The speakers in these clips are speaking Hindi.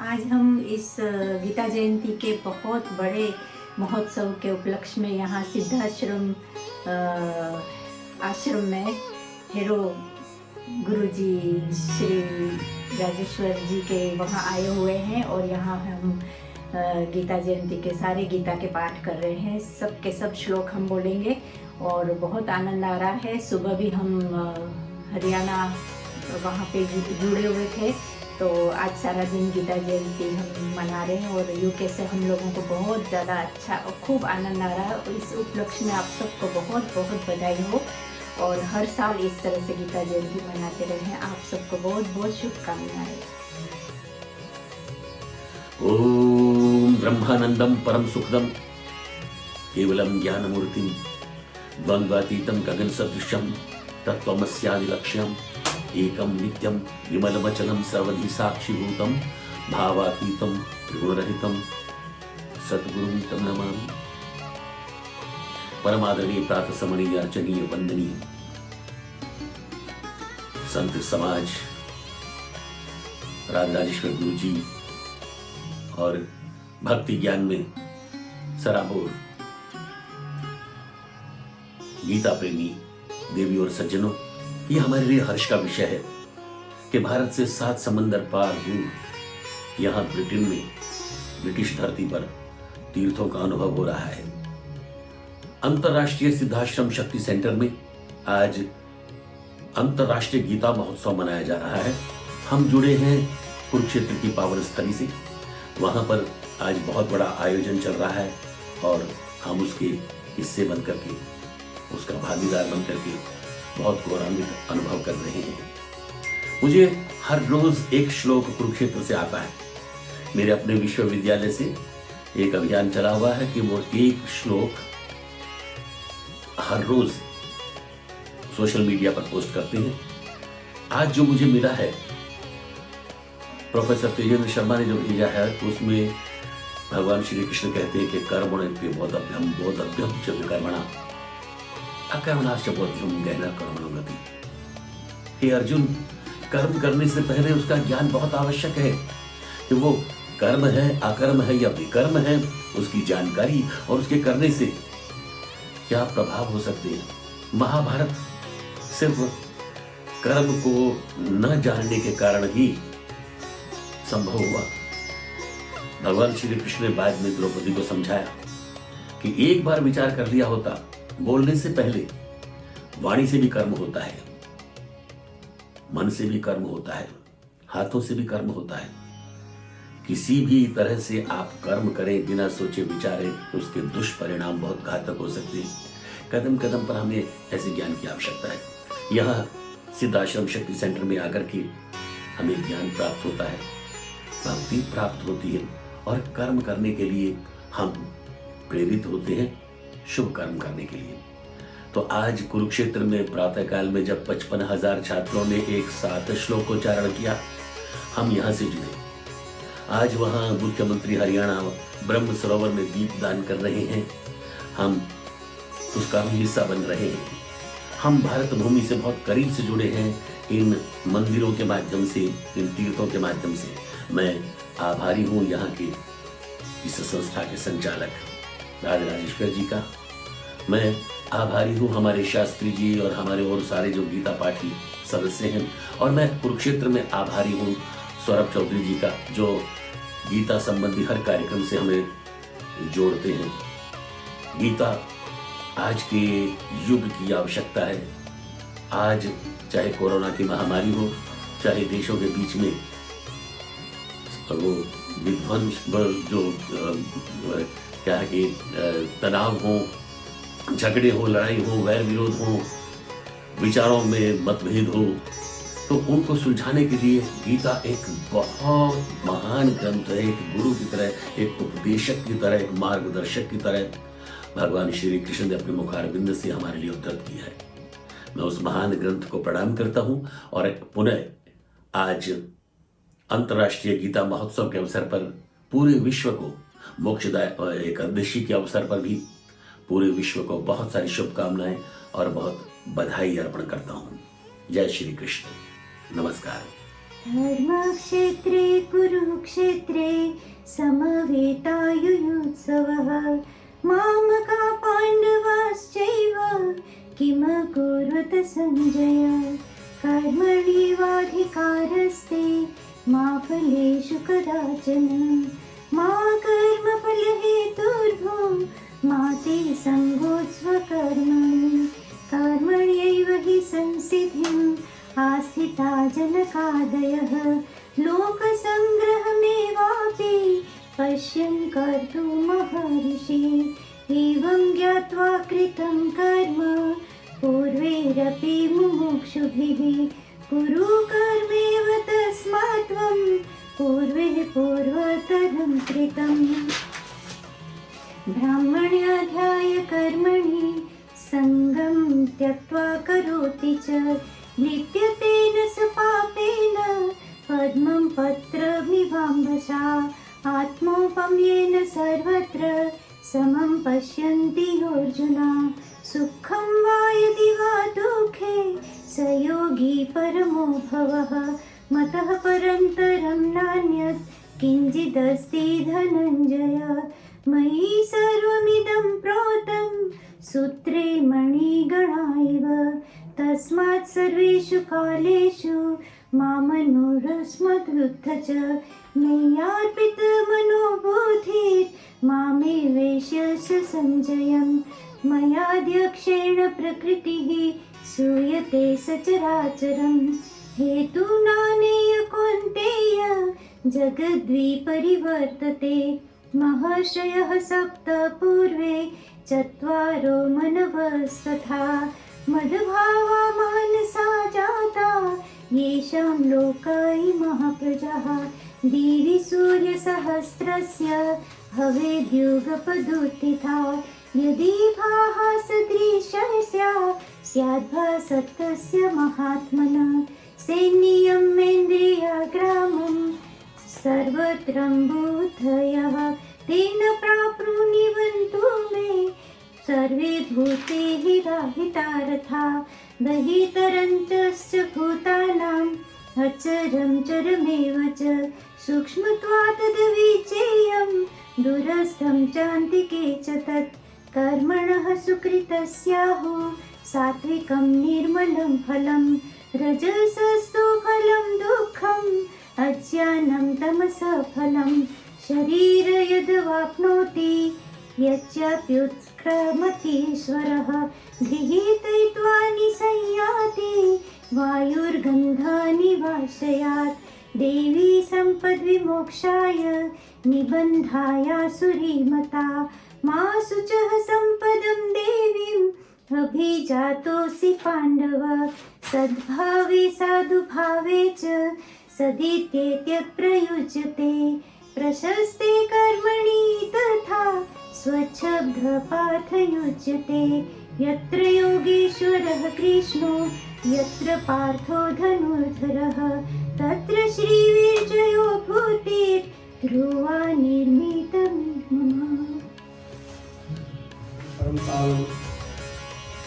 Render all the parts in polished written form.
आज हम इस गीता जयंती के बहुत बड़े महोत्सव के उपलक्ष्य में यहाँ सिद्धाश्रम आश्रम में हेरो गुरुजी श्री राजेश्वर जी के वहाँ आए हुए हैं और यहाँ हम गीता जयंती के सारे गीता के पाठ कर रहे हैं। सब के सब श्लोक हम बोलेंगे और बहुत आनंद आ रहा है। सुबह भी हम हरियाणा वहाँ पे जुड़े हुए थे, तो आज सारा दिन गीता जयंती हम मना रहे हैं और यूके से हम लोगों को बहुत ज़्यादा अच्छा और खूब आनंद आ रहा है। इस उपलक्ष्य में आप सबको बहुत बहुत बधाई हो और हर साल इस तरह से गीता जयंती मनाते रहें। आप सबको बहुत बहुत शुभकामनाएं। ओम ब्रह्मानंदम परम सुखदम केवलम ज्ञानमूर्तिम द्वंद्वातीतं गगन सदृशम तत्त्वमस्यादि लक्ष्यम एकम नित्यम विमलमचलम सर्वधि साक्षीभूतम भावातीतम त्रिगुणरहितम सद्गुरुं तम नमामि। परमादरणीय प्रातः समरणीय अर्चनीय वंदनीय संत समाज राजेश्वर गुरु जी और भक्ति ज्ञान में सराबोर गीता प्रेमी देवी और सज्जनों, ये हमारे लिए हर्ष का विषय है कि भारत से 7 समंदर पार दूर यहाँ ब्रिटेन में ब्रिटिश धरती पर तीर्थों का अनुभव हो रहा है। अंतर्राष्ट्रीय सिद्धाश्रम शक्ति सेंटर में आज अंतर्राष्ट्रीय गीता महोत्सव मनाया जा रहा है। हम जुड़े हैं कुरुक्षेत्र की पावन स्थली से। वहां पर आज बहुत बड़ा आयोजन चल रहा है और हम उसके हिस्से बनकर के, उसका भागीदार बनकर के बहुत गौरवान्वित अनुभव कर रहे हैं। मुझे हर रोज एक श्लोक कुरुक्षेत्र से आता है। मेरे अपने विश्वविद्यालय से एक अभियान चला हुआ है कि वो एक श्लोक हर रोज सोशल मीडिया पर पोस्ट करते हैं। आज जो मुझे मिला है, प्रोफेसर तेजेंद्र शर्मा ने जो भेजा है, उसमें भगवान श्री कृष्ण कहते हैं कि कर्मण्य बोधभ्यम बोधभ्यम च विकर्मणा अकर्मणाश्च बोध्यम गहना कर्मणो गति। हे अर्जुन, कर्म करने से पहले उसका ज्ञान बहुत आवश्यक है कि वो कर्म है, अकर्म है या विकर्म है, उसकी जानकारी और उसके करने से क्या प्रभाव हो सकते हैं। महाभारत सिर्फ कर्म को न जानने के कारण ही संभव हुआ। भगवान श्री कृष्ण ने बाद में द्रौपदी को समझाया कि एक बार विचार कर लिया होता, बोलने से पहले वाणी से भी कर्म होता है, मन से भी कर्म होता है, हाथों से भी कर्म होता है। किसी भी तरह से आप कर्म करें बिना सोचे विचारे, उसके दुष्परिणाम बहुत घातक हो सकते हैं। कदम कदम पर हमें ऐसे ज्ञान की आवश्यकता है। यहाँ सिद्धाश्रम शक्ति सेंटर में आकर के हमें ज्ञान प्राप्त होता है, भक्ति प्राप्त होती है और कर्म करने के लिए हम प्रेरित होते हैं, शुभ कर्म करने के लिए। तो आज कुरुक्षेत्र में प्रातःकाल में जब 55,000 छात्रों ने एक साथ श्लोकोच्चारण किया, हम यहाँ से जुड़े। आज वहाँ मुख्यमंत्री हरियाणा ब्रह्म सरोवर में दीपदान कर रहे हैं, हम उसका भी हिस्सा बन रहे हैं। हम भारत भूमि से बहुत करीब से जुड़े हैं इन मंदिरों के माध्यम से, इन तीर्थों के माध्यम से। मैं आभारी हूँ यहाँ के इस संस्था के संचालक राजेश्वर जी का। मैं आभारी हूँ हमारे शास्त्री जी और हमारे और सारे जो गीता पाठी सदस्य हैं। और मैं कुरुक्षेत्र में आभारी हूँ सौरभ चौधरी जी का, जो गीता संबंधी हर कार्यक्रम से हमें जोड़ते हैं। गीता आज के युग की आवश्यकता है। आज चाहे कोरोना की महामारी हो, चाहे देशों के बीच में वो विध्वंस जो क्या है कि तनाव हो, झगड़े हो, लड़ाई हो, वैर विरोध हो, विचारों में मतभेद हो, तो उनको सुलझाने के लिए गीता एक बहुत महान ग्रंथ है। एक गुरु की तरह, एक उपदेशक की तरह, एक मार्गदर्शक की तरह भगवान श्री कृष्ण ने अपने मुखारविंद से हमारे लिए उद्धृत किया है। मैं उस महान ग्रंथ को प्रणाम करता हूं और पुनः आज अंतर्राष्ट्रीय गीता महोत्सव के अवसर पर पूरे विश्व को, मोक्षदायक एकादशी के अवसर पर भी पूरे विश्व को बहुत सारी शुभकामनाएं और बहुत बधाई अर्पण करता हूं। जय श्री कृष्ण। नमस्कार। धर्मक्षेत्रे कुरुक्षेत्रे समवेतायुयुत्सवः मामका पाण्डवाश्चैव किमकुर्वत सञ्जय कर्मण्येवाधिकारस्ते मा फलेषु कदाचन मा कर्मफलहेतुर्भो मा ते सङ्गोत्स्वकर्मणि कर्मण्यैव हि संसिद्धिम् आस्थिता जनकादयः लोकसङ्ग्रहमेवापि पश्यन् कर्तुमहर्षि एवं ज्ञात्वा कृतं कर्म पूर्वैरपि मुमुक्षुभिः कुरु कर्मेव तस्मात् त्वं पूर्वतरं कृतम् ब्राह्मण्याध्याय कर्मणि सङ्गं त्यक्त्वा करोति च लिप्यतेन स पापेन पद्मं पत्रमिवाम्भसा आत्मोपम्येन सर्वत्र समं पश्यन्ति अर्जुना सुखं वा यदि वा दुःखे स योगी परमो भवः मतः परन्तरं नान्यत् किञ्चिदस्ति धनञ्जय मयि सर्वमिदं प्रोतं सूत्रे मणिगणा इव तस्मात् सर्वेषु कालेषु मामनुरस्मद्युद्ध च मय्यार्पितमनो बुद्धिर् मामे वेश्यस्य सञ्जयं मयाध्यक्षेण प्रकृतिः सूयते सचराचरम् हेतूनानेय कौन्तेय जगद्विपरिवर्तते महर्षयः सप्त पूर्वे चत्वारो मनवस्तथा मद्भावा मानसा जाता येषां लोक इमः प्रजाः दिवि सूर्यसहस्रस्य भवेद्युगपदुत्थिता यदि भाः सदृशस्य स्याद्भासत्तस्य महात्मनः सैन्यमेन्द्रियग्रामं सर्वत्रं बुद्धयः तेन प्राप्नुनिवन्तु मे सर्वे भूते हितारथा बहितरञ्च भूतानाम् अचरं चरमेव च सूक्ष्मत्वात् तद्विचेयं दूरस्थं चान्तिके च तत् कर्मणः सुकृतस्याहुः सात्विकं निर्मलं फलं रजसस्तु फलं दुःखम् अज्ञानं तमसः फलं शरीर यद्वाप्नोति यच्चाप्युत्क्रमतीश्वरः गृहीत्वा निसंयाति वायुर्गन्धनिवासयात् देवी सम्पद्विमोक्षाय निबन्धायासुरीमता मा शुचः सम्पदं देवीम् अभिजातोऽसि पाण्डव सद्भावे साधुभावे च सदित्येत्यप्रयुज्यते प्रशस्ते कर्मणि तथा स्वच्छब्दपार्थयुज्यते यत्र योगेश्वरः कृष्णो यत्र पार्थो धनुर्धरः तत्र श्रीविजयो भूतिर्ध्रुवा निर्मितमिमः। परम पावन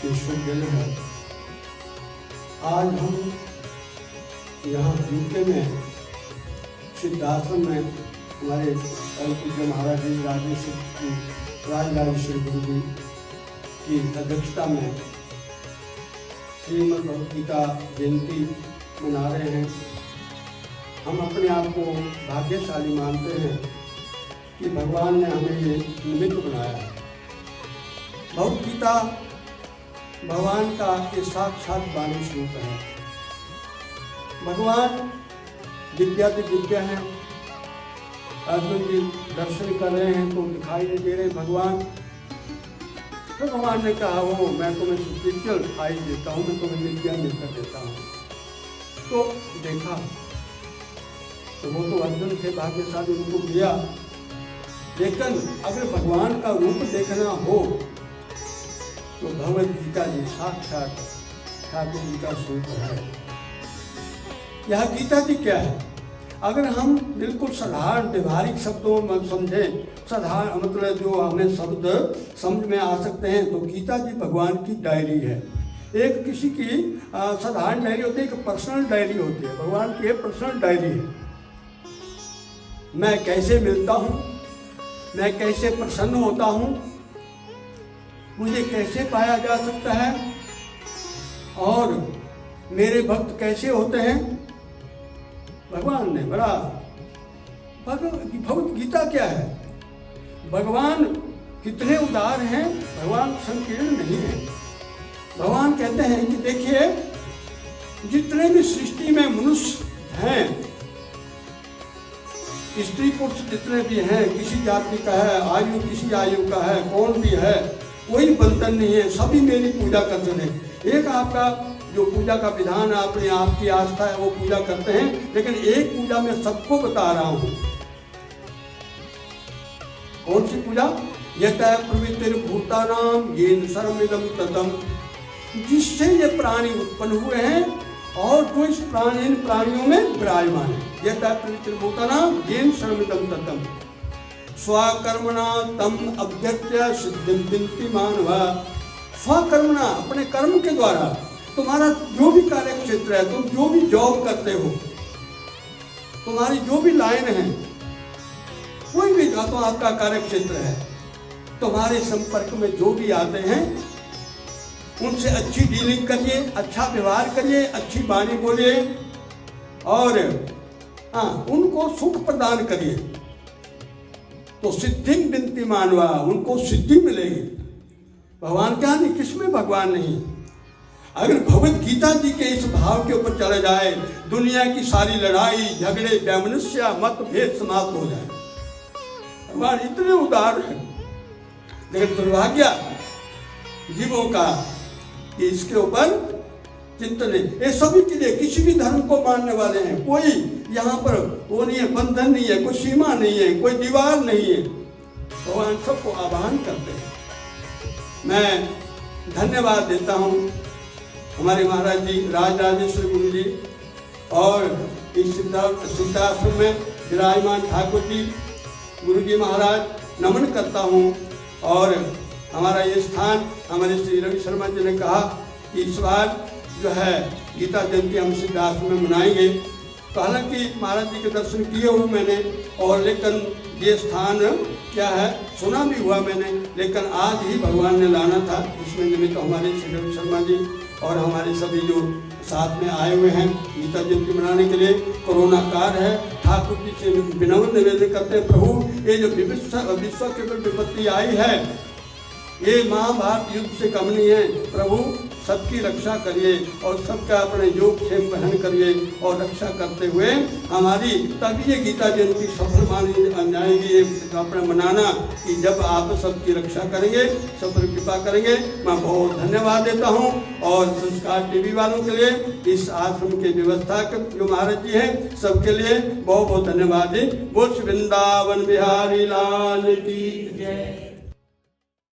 ईश्वर दिल है। आज हम यहाँ यूके में सिद्धाश्रम में हमारे पूज्य महाराज जी राजराजेश्वर गुरु जी की अध्यक्षता में श्रीमद् भगवद गीता जयंती मना रहे हैं। हम अपने आप को भाग्यशाली मानते हैं कि भगवान ने हमें ये निमित्त बनाया है। भगवद गीता भगवान का ये साक्षात वाणी स्वरूप है। भगवान दिव्याति दिव्य हैं। अर्जुन जी दर्शन कर रहे हैं तो दिखाई नहीं दे रहे भगवान। तो भगवान ने कहा वो मैं तुम्हें स्पिरिचुअल आई देता हूँ, मैं तुम्हें विद्या मिलकर देता हूँ। तो देखा तो वो तो अर्जुन थे भाग्यशाली, उनको दिया। लेकिन अगर भगवान का रूप देखना हो तो भगवद गीता जी साक्षात ठाकुर जी का स्वरूप है। यह गीता जी क्या है? अगर हम बिल्कुल साधारण व्यवहारिक शब्दों में समझें, साधारण मतलब जो हमें शब्द समझ में आ सकते हैं, तो गीता जी भगवान की डायरी है। एक किसी की साधारण डायरी होती है, एक पर्सनल डायरी होती है। भगवान की एक पर्सनल डायरी है। मैं कैसे मिलता हूँ, मैं कैसे प्रसन्न होता हूँ, मुझे कैसे पाया जा सकता है और मेरे भक्त कैसे होते हैं। भगवान ने बड़ा भगवत गीता क्या है, भगवान कितने उदार हैं, भगवान संकीर्ण नहीं है। भगवान कहते हैं कि देखिए जितने भी सृष्टि में मनुष्य हैं, स्त्री पुरुष जितने भी हैं, किसी जाति का है, आयु किसी आयु का है, कौन भी है, कोई बंधन नहीं है, सभी मेरी पूजा करते हैं। एक आपका जो पूजा का विधान आपने आपकी आस्था है वो पूजा करते हैं, लेकिन एक पूजा मैं सबको बता रहा हूं। कौन सी पूजा? यत प्रवृत्तिर्भूतानां येन सर्वमिदं ततं, जिससे ये प्राणी उत्पन्न हुए हैं और जो इस प्राणियों में विराजमान है। यत प्रवृत्तिर्भूतानां येन सर्वमिदं ततं स्वकर्मणा तम अभ्यर्च्य सिद्धिं विन्दति मानवः। स्वकर्मणा, अपने कर्म के द्वारा, तुम्हारा जो भी कार्य क्षेत्र है, तुम जो भी जॉब करते हो, तुम्हारी जो भी लाइन है, कोई भी तो आपका कार्य क्षेत्र है, तुम्हारे संपर्क में जो भी आते हैं उनसे अच्छी डीलिंग करिए, अच्छा व्यवहार करिए, अच्छी वाणी बोलिए और उनको सुख प्रदान करिए, तो सिद्धि विनती मानवा, उनको सिद्धि मिलेगी। भगवान क्या नहीं, किसमें भगवान नहीं। अगर भगवत गीता जी के इस भाव के ऊपर चला जाए, दुनिया की सारी लड़ाई झगड़े वैमनस्य मतभेद समाप्त हो जाए। भगवान इतने उदार है, लेकिन दुर्भाग्य जीवों का कि इसके ऊपर चिंतन है। ये सभी के लिए, किसी भी धर्म को मानने वाले हैं, कोई यहाँ पर वो नहीं है, बंधन नहीं है, कोई सीमा नहीं है, कोई दीवार नहीं है। भगवान सबको आह्वान करते हैं। मैं धन्यवाद देता हूँ हमारे महाराज जी, राजराजेश्वर गुरु जी और इस सिद्धाश्रम में विराजमान ठाकुर जी, गुरु जी महाराज, नमन करता हूँ। और हमारा ये स्थान, हमारे श्री रवि शर्मा जी ने कहा कि इस बार जो है गीता जयंती हम सिद्धाश्रम में मनाएंगे। तो हालांकि महाराज जी के दर्शन किए हुए मैंने, और लेकिन ये स्थान क्या है सुना भी हुआ मैंने, लेकिन आज ही भगवान ने लाना था। इसमें निमित्त हमारे श्री रवि शर्मा जी और हमारे सभी जो साथ में आए हुए हैं गीता जयंती मनाने के लिए। कोरोना काल है, ठाकुर जी से विनम्र निवेदन करते हैं, प्रभु ये जो विश्व के ऊपर विपत्ति आई है, ये महाभारत युद्ध से कम नहीं है। प्रभु सबकी रक्षा करिए और सबका अपने योग क्षेम वहन करिए और रक्षा करते हुए हमारी तभी ये गीता जयंती सफल मानी जाएगी। अपना मनाना कि जब आप सबकी रक्षा करेंगे, सब पर कृपा करेंगे। मैं बहुत धन्यवाद देता हूँ। और संस्कार टीवी वालों के लिए, इस आश्रम के व्यवस्था के जो महाराज जी हैं, सबके लिए बहुत बहुत धन्यवाद जी। बोल वृंदावन बिहारी लाल की जय।